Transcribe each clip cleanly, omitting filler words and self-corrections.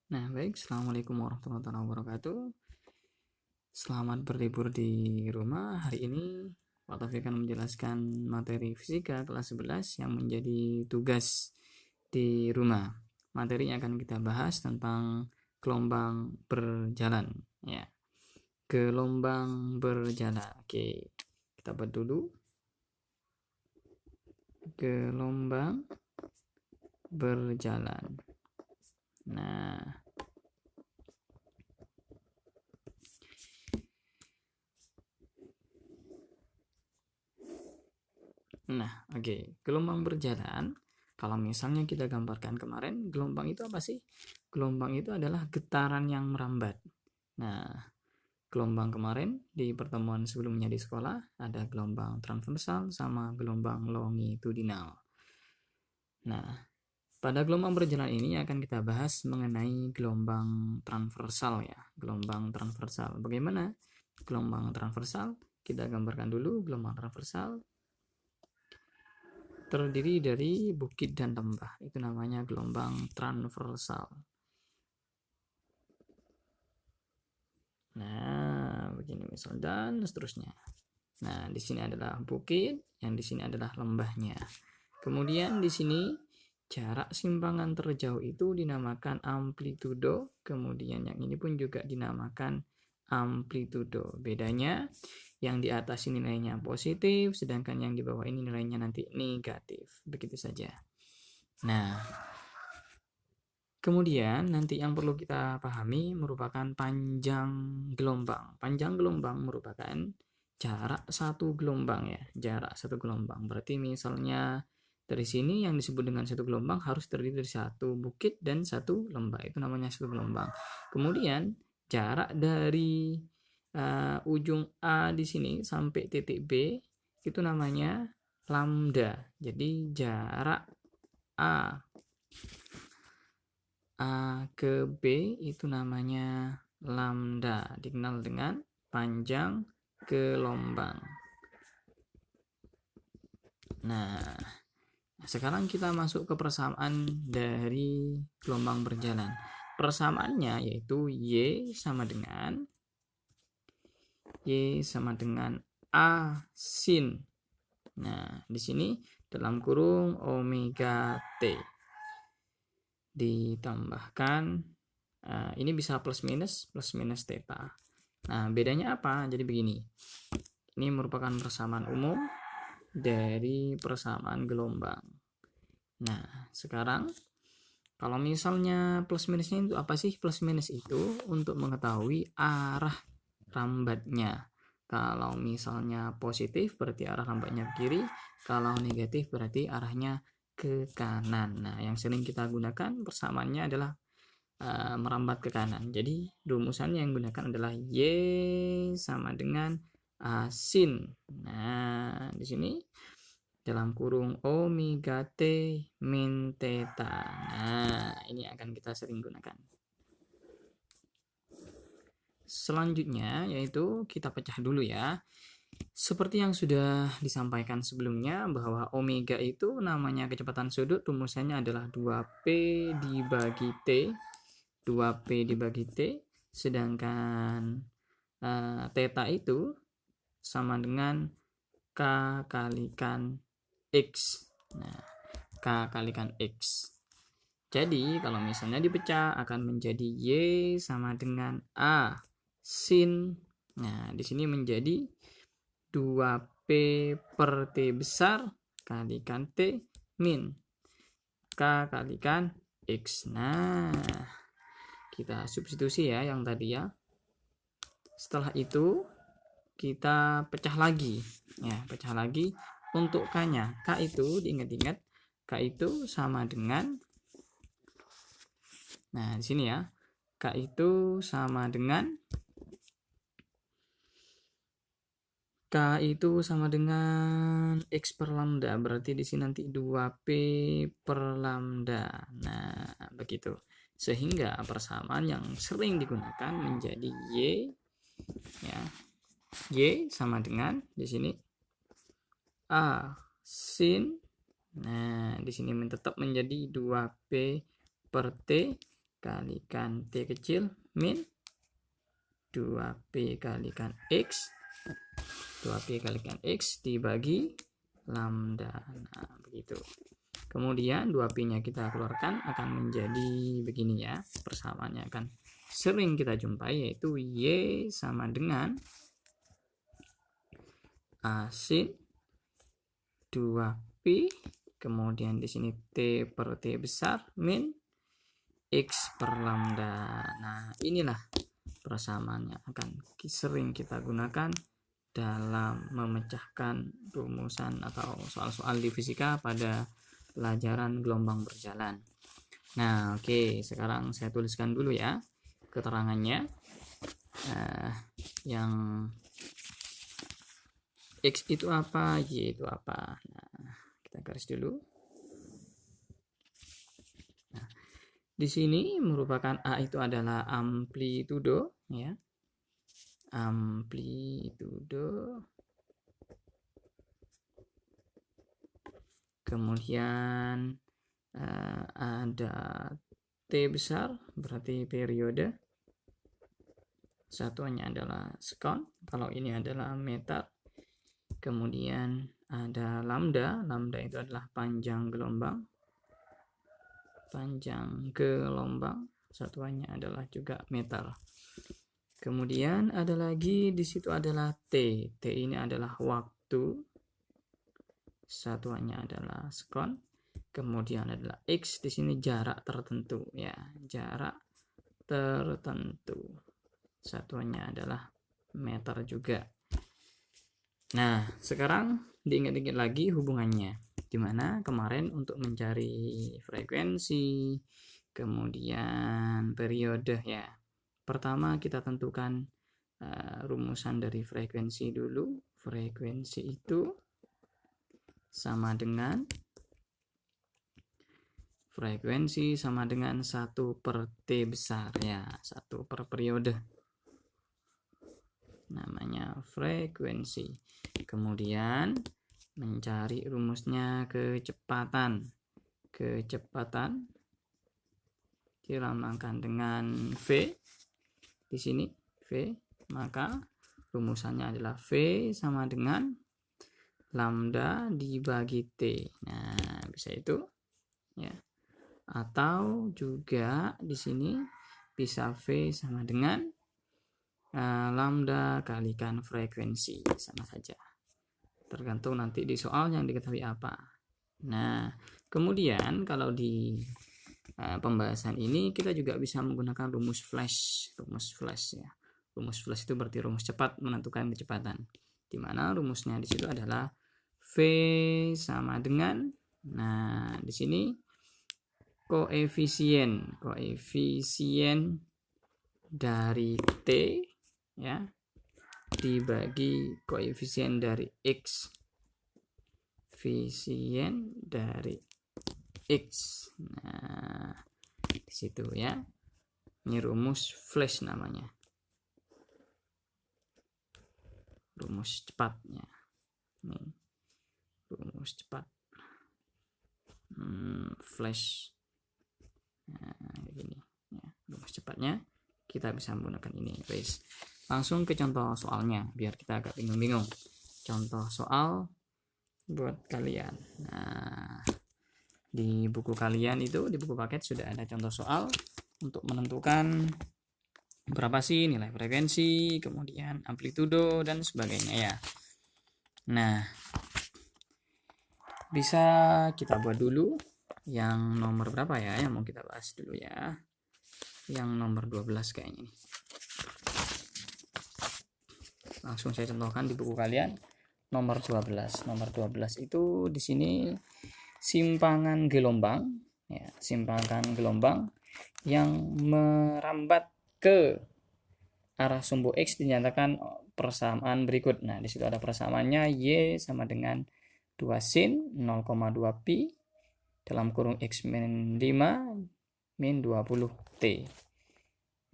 Nah, baik. Assalamualaikum warahmatullahi wabarakatuh. Selamat berlibur di rumah. Hari ini Pak Taufik akan menjelaskan materi fisika kelas 11 yang menjadi tugas di rumah. Materi yang akan kita bahas tentang gelombang berjalan. Ya, gelombang berjalan. Oke, kita buat dulu. Gelombang berjalan. Nah, oke. Gelombang berjalan, kalau misalnya kita gambarkan kemarin, gelombang itu apa sih? Gelombang itu adalah getaran yang merambat. Nah, gelombang kemarin di pertemuan sebelumnya di sekolah ada gelombang transversal sama gelombang longitudinal. Nah, pada gelombang berjalan ini akan kita bahas mengenai gelombang transversal ya, gelombang transversal. Bagaimana gelombang transversal? Kita gambarkan dulu gelombang transversal terdiri dari bukit dan lembah. Itu namanya gelombang transversal. Nah, begini misal dan seterusnya. Nah, di sini adalah bukit, yang di sini adalah lembahnya. Kemudian di sini jarak simpangan terjauh itu dinamakan amplitudo, kemudian yang ini pun juga dinamakan amplitudo. Bedanya yang di atas ini nilainya positif, sedangkan yang di bawah ini nilainya nanti negatif. Begitu saja. Nah, kemudian nanti yang perlu kita pahami merupakan panjang gelombang. Panjang gelombang merupakan jarak satu gelombang ya, jarak satu gelombang. Berarti misalnya dari sini yang disebut dengan satu gelombang harus terdiri dari satu bukit dan satu lembah. Itu namanya satu gelombang. Kemudian jarak dari ujung A di sini sampai titik B itu namanya lambda. Jadi jarak A ke B itu namanya lambda, dikenal dengan panjang gelombang. Nah, sekarang kita masuk ke persamaan dari gelombang berjalan. Persamaannya yaitu Y sama dengan A sin. Nah, di sini dalam kurung omega T. Ditambahkan ini bisa plus minus theta. Nah, bedanya apa? Jadi begini. Ini merupakan persamaan umum dari persamaan gelombang. Nah, sekarang kalau misalnya plus minusnya itu apa sih? Plus minus itu untuk mengetahui arah rambatnya. Kalau misalnya positif berarti arah rambatnya ke kiri, kalau negatif berarti arahnya ke kanan. Nah, yang sering kita gunakan persamaannya adalah merambat ke kanan. Jadi rumusan yang digunakan adalah Y sama dengan A sin. Nah, di sini dalam kurung omega T min theta. Nah, ini akan kita sering gunakan. Selanjutnya yaitu kita pecah dulu ya. Seperti yang sudah disampaikan sebelumnya bahwa omega itu namanya kecepatan sudut, rumusannya adalah 2P dibagi T. 2P dibagi T, sedangkan theta itu sama dengan K kalikan X. Nah, K kalikan X. Jadi kalau misalnya dipecah akan menjadi Y sama dengan A sin. Nah, di sini menjadi 2P per T besar kalikan T min K kalikan X. Nah, kita substitusi ya yang tadi ya. Setelah itu kita pecah lagi. Ya, pecah lagi untuk K-nya. K itu diingat-ingat, K itu sama dengan nah, di sini ya. K itu sama dengan X per lambda. Berarti di sini nanti 2P per lambda. Nah, begitu. Sehingga persamaan yang sering digunakan menjadi Y ya. Y sama dengan di sini A sin. Nah, di sini tetap menjadi 2P per T kalikan T kecil min 2P kalikan X, 2P kalikan X dibagi lambda. Nah, begitu. Kemudian 2P-nya kita keluarkan akan menjadi begini ya. Persamaannya akan sering kita jumpai, yaitu Y sama dengan A sin 2P, kemudian di sini T per T besar min X per lambda. Nah, inilah persamaannya akan sering kita gunakan dalam memecahkan rumusan atau soal-soal di fisika pada pelajaran gelombang berjalan. Nah, oke, sekarang saya tuliskan dulu ya keterangannya. Yang X itu apa, Y itu apa. Nah, kita garis dulu. Nah, di sini merupakan A itu adalah amplitudo ya. Amplitudo. Kemudian ada T besar, berarti periode. Satuannya adalah sekon, kalau ini adalah meter. Kemudian ada lambda, lambda itu adalah panjang gelombang. Panjang gelombang, satuannya adalah juga meter. Kemudian ada lagi di situ adalah T. T ini adalah waktu. Satuannya adalah sekon. Kemudian adalah X, di sini jarak tertentu ya, jarak tertentu. Satuannya adalah meter juga. Nah, sekarang diingat-ingat lagi hubungannya. Dimana kemarin untuk mencari frekuensi, kemudian periode ya. Pertama kita tentukan rumusan dari frekuensi dulu. Frekuensi itu sama dengan 1 per T besar ya, 1 per periode. Namanya frekuensi. Kemudian mencari rumusnya kecepatan. Kecepatan dilambangkan dengan V. Di sini V, maka rumusannya adalah V sama dengan lambda dibagi T. Nah, bisa itu ya. Atau juga di sini bisa V sama dengan lambda kalikan frekuensi, sama saja. Tergantung nanti di soal yang diketahui apa. Nah, kemudian kalau di pembahasan ini kita juga bisa menggunakan rumus flash. Rumus flash ya. Rumus flash itu berarti rumus cepat menentukan kecepatan. Di mana rumusnya di situ adalah V sama dengan, nah di sini koefisien dari T ya dibagi koefisien dari X. Koefisien dari X. Nah, di situ ya. Ini rumus flash namanya. Rumus cepatnya. Nih. Rumus cepat. Flash. Nah, begini ya. Rumus cepatnya kita bisa menggunakan ini, guys. Langsung ke contoh soalnya biar kita agak bingung-bingung. Contoh soal buat kalian. Nah, di buku kalian itu, di buku paket sudah ada contoh soal untuk menentukan berapa sih nilai frekuensi, kemudian amplitudo dan sebagainya ya. Nah, bisa kita buat dulu yang nomor berapa ya, yang mau kita bahas dulu ya. Yang nomor 12 kayaknya nih. Langsung saya contohkan di buku kalian nomor 12. Nomor 12 itu di sini simpangan gelombang ya, simpangan gelombang yang merambat ke arah sumbu X dinyatakan persamaan berikut. Nah, di situ ada persamaannya Y sama dengan 2 sin 0,2 pi dalam kurung X min 5 min 20 T.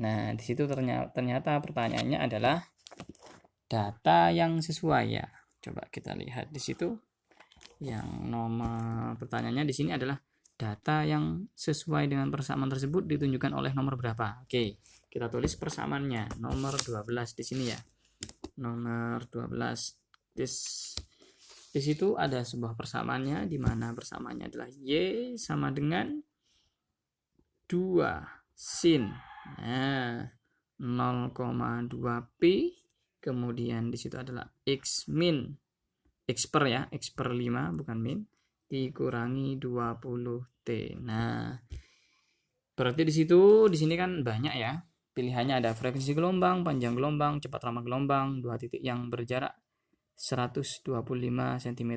Nah, di situ ternyata pertanyaannya adalah data yang sesuai ya. Coba kita lihat di situ. Yang nomor pertanyaannya di sini adalah data yang sesuai dengan persamaan tersebut ditunjukkan oleh nomor berapa. Oke, kita tulis persamaannya. Nomor 12 di sini ya. Nomor 12. Di situ ada sebuah persamaannya, di mana persamaannya adalah Y sama dengan 2 sin. Nah, 0,2 pi. Kemudian di situ adalah X min. X per ya, X per 5 bukan min. Dikurangi 20T. Nah, berarti di sini kan banyak ya. Pilihannya ada frekuensi gelombang, panjang gelombang, cepat ramah gelombang, dua titik yang berjarak 125 cm.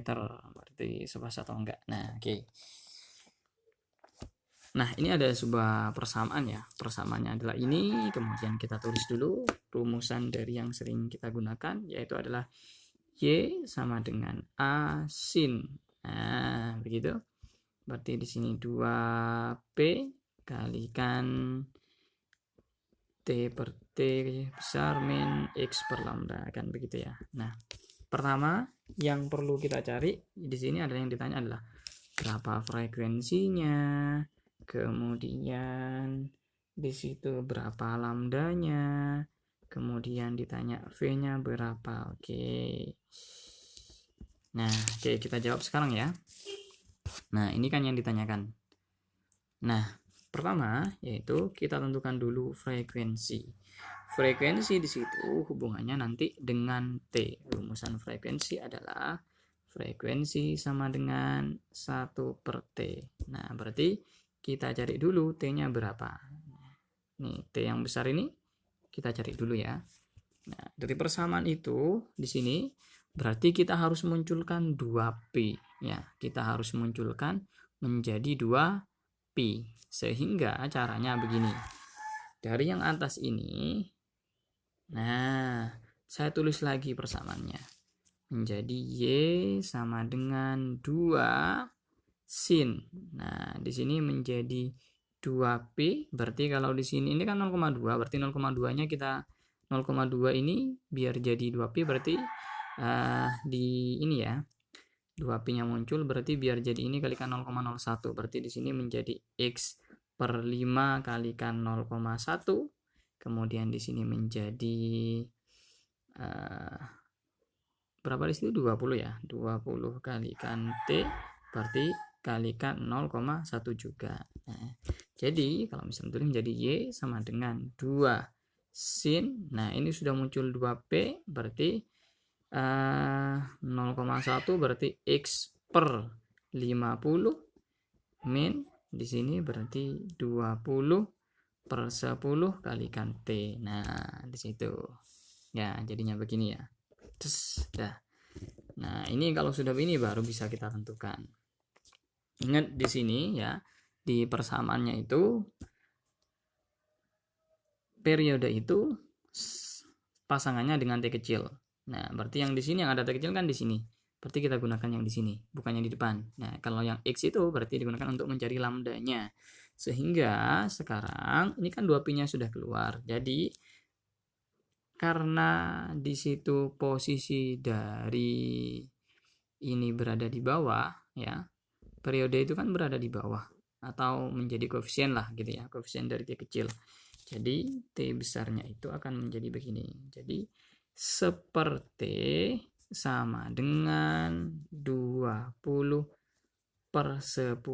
Berarti sepasang atau enggak. Nah, oke. Nah, ini ada sebuah persamaan ya. Persamaannya adalah ini, kemudian kita tulis dulu rumusan dari yang sering kita gunakan, yaitu adalah Y sama dengan A sin. Nah, begitu. Berarti di sini 2P kalikan T per T besar min X per lambda, kan begitu ya. Nah, pertama yang perlu kita cari di sini adalah yang ditanya adalah berapa frekuensinya, kemudian di situ berapa lambdanya, kemudian ditanya V-nya berapa. Oke. Nah, oke, kita jawab sekarang ya. Nah, ini kan yang ditanyakan. Nah, pertama yaitu kita tentukan dulu frekuensi. Frekuensi di situ hubungannya nanti dengan T. Rumusan frekuensi adalah frekuensi sama dengan 1 per T. Nah, berarti kita cari dulu T-nya berapa. Nih, T yang besar ini kita cari dulu ya. Nah, dari persamaan itu di sini berarti kita harus munculkan 2P ya. Kita harus munculkan menjadi 2Pi. Sehingga caranya begini. Dari yang atas ini, nah, saya tulis lagi persamaannya. Menjadi Y sama dengan 2 sin. Nah, di sini menjadi 2Pi. Berarti kalau di sini ini kan 0,2, berarti 0,2-nya kita 0,2 ini biar jadi 2Pi berarti di ini ya. 2Pi-nya muncul berarti biar jadi ini kalikan 0,01. Berarti di sini menjadi X per 5 kalikan 0,1. Kemudian di sini menjadi berapa di situ? 20 ya. 20 kalikan T berarti kalikan 0,1 juga. Nah, jadi kalau misalnya tulis menjadi Y sama dengan 2 sin. Nah, ini sudah muncul 2P berarti 0,1 berarti X per 50 min di sini berarti 20 per 10 kalikan T. Nah, di situ. Ya, jadinya begini ya. Terus, dah. Nah, ini kalau sudah begini baru bisa kita tentukan. Ingat di sini ya, di persamaannya itu periode itu pasangannya dengan T kecil. Nah, berarti yang di sini yang ada T kecil kan di sini. Berarti kita gunakan yang di sini, bukan yang di depan. Nah, kalau yang X itu berarti digunakan untuk mencari lambdanya. Sehingga sekarang ini kan 2Pi-nya sudah keluar. Jadi karena di situ posisi dari ini berada di bawah ya. Periode itu kan berada di bawah atau menjadi koefisien lah gitu ya, koefisien dari T kecil. Jadi T besarnya itu akan menjadi begini. Jadi seperti sama dengan 20 per 10.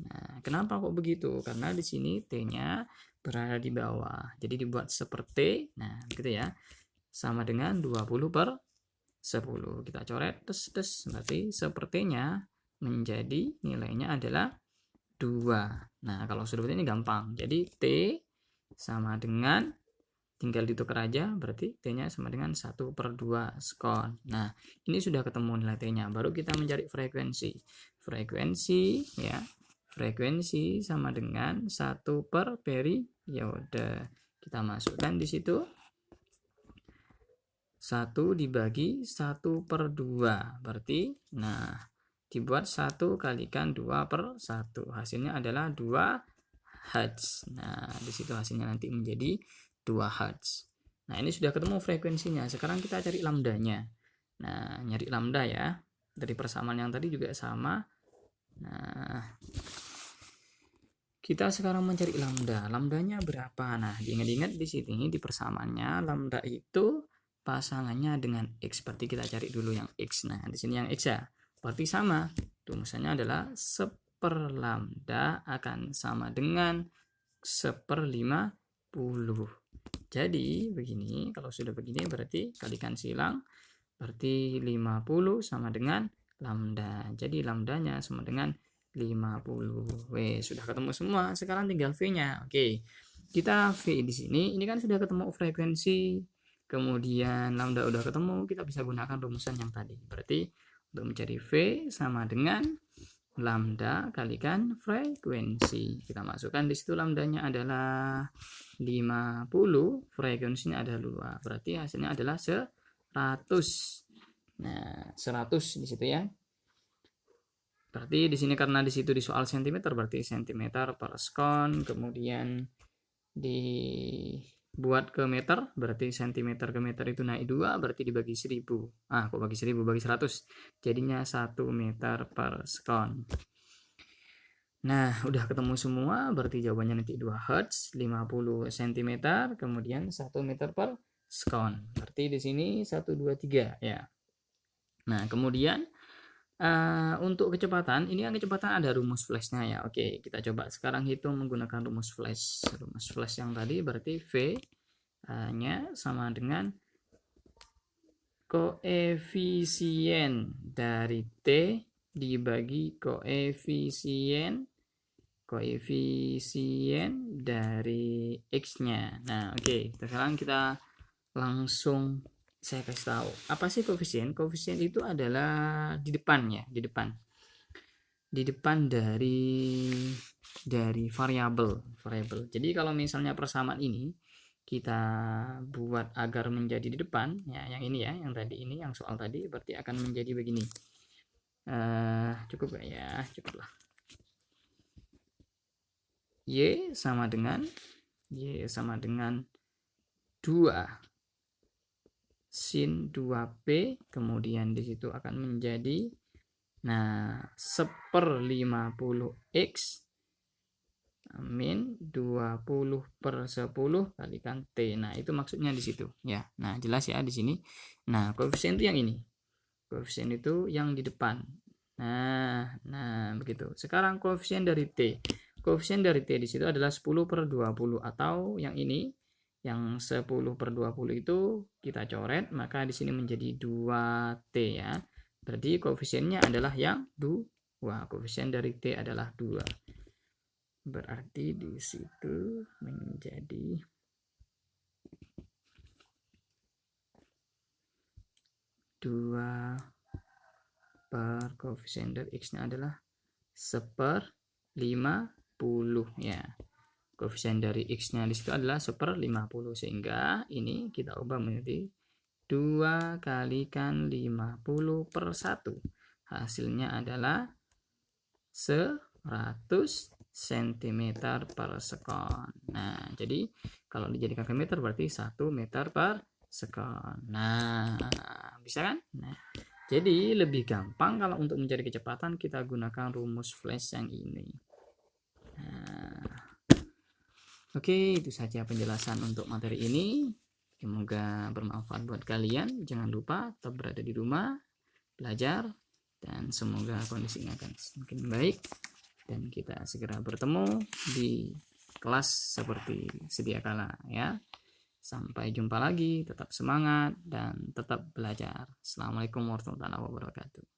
Nah, kenapa kok begitu? Karena di sini T-nya berada di bawah. Jadi dibuat seperti, nah gitu ya. Sama dengan 20 per 10. Kita coret, tes. Berarti sepertinya menjadi nilainya adalah 2. Nah, kalau sudah begini gampang. Jadi T sama dengan, tinggal ditukar aja, berarti T-nya sama dengan 1 per 2 sekon. Nah, ini sudah ketemu nilai T-nya. Baru kita mencari frekuensi. Frekuensi ya. Frekuensi sama dengan 1 per periode. Kita masukkan di situ. 1 dibagi 1 per 2. Berarti, nah, dibuat 1 kalikan 2 per 1. Hasilnya adalah 2 Hz. Nah, di situ hasilnya nanti menjadi 2 Hz. Nah, ini sudah ketemu frekuensinya. Sekarang kita cari lambdanya. Nah, nyari lambda ya. Dari persamaan yang tadi juga sama. Nah, Kita sekarang mencari lambda. Lambdanya berapa? Nah, diingat-ingat di sini di persamaannya lambda itu pasangannya dengan X. Berarti kita cari dulu yang X. Nah, di sini yang X ya. Berarti sama. Rumusannya adalah 1/, lambda akan sama dengan 1/50. Jadi, begini. Kalau sudah begini berarti kalikan silang. Berarti 50 sama dengan lambda. Jadi, lambdanya sama dengan 50. Sudah ketemu semua. Sekarang tinggal V-nya. Oke. Kita V di sini. Ini kan sudah ketemu frekuensi. Kemudian lambda udah ketemu, kita bisa gunakan rumusan yang tadi. Berarti untuk mencari V sama dengan lambda kalikan frekuensi. Kita masukkan di situ lambdanya adalah 50, frekuensinya ada 2. Berarti hasilnya adalah 100. Nah, 100 di situ ya. Berarti di sini karena di situ di soal cm berarti cm per sekon, kemudian dibuat ke meter berarti cm ke meter itu naik 2 berarti dibagi 1000. Kok bagi 1000, bagi 100. Jadinya 1 meter per sekon. Nah, udah ketemu semua berarti jawabannya nanti 2 Hz, 50 cm, kemudian 1 meter per sekon. Berarti di sini 1 2 3 ya. Nah, kemudian untuk kecepatan, ini kan kecepatan ada rumus flashnya ya. Oke, kita coba sekarang hitung menggunakan rumus flash. Rumus flash yang tadi berarti V-nya sama dengan koefisien dari T dibagi koefisien dari X-nya. Nah, oke, sekarang kita langsung saya kasih tahu apa sih koefisien. Koefisien itu adalah di depan ya, di depan dari variabel. Jadi kalau misalnya persamaan ini kita buat agar menjadi di depan ya, yang ini ya, yang tadi ini, yang soal tadi berarti akan menjadi begini. Cukup gak ya? Cukup lah. Y sama dengan 2 sin 2P, kemudian di situ akan menjadi 1/50X min 20/10 kalikan T. Nah, itu maksudnya di situ ya. Nah, jelas ya di sini. Nah, koefisien itu yang ini. Koefisien itu yang di depan. Nah, begitu. Sekarang koefisien dari T. Koefisien dari T di situ adalah 10/20 atau yang ini yang 10/20 itu kita coret, maka di sini menjadi 2T ya. Berarti koefisiennya adalah yang 2. Koefisien dari T adalah 2. Berarti di situ menjadi 2 per koefisien dari X-nya adalah 1/50 ya. Koefisien dari X-nya di situ adalah 1/50, sehingga ini kita ubah menjadi 2 kalikan 50/1. Hasilnya adalah 100 cm per sekon. Nah, jadi kalau dijadikan ke meter berarti 1 meter per sekon. Nah, bisa kan? Nah, jadi lebih gampang kalau untuk mencari kecepatan kita gunakan rumus flash yang ini. Oke, itu saja penjelasan untuk materi ini. Semoga bermanfaat buat kalian. Jangan lupa tetap berada di rumah, belajar, dan semoga kondisinya akan semakin baik. Dan kita segera bertemu di kelas seperti sedia kala ya. Sampai jumpa lagi, tetap semangat dan tetap belajar. Assalamualaikum warahmatullahi wabarakatuh.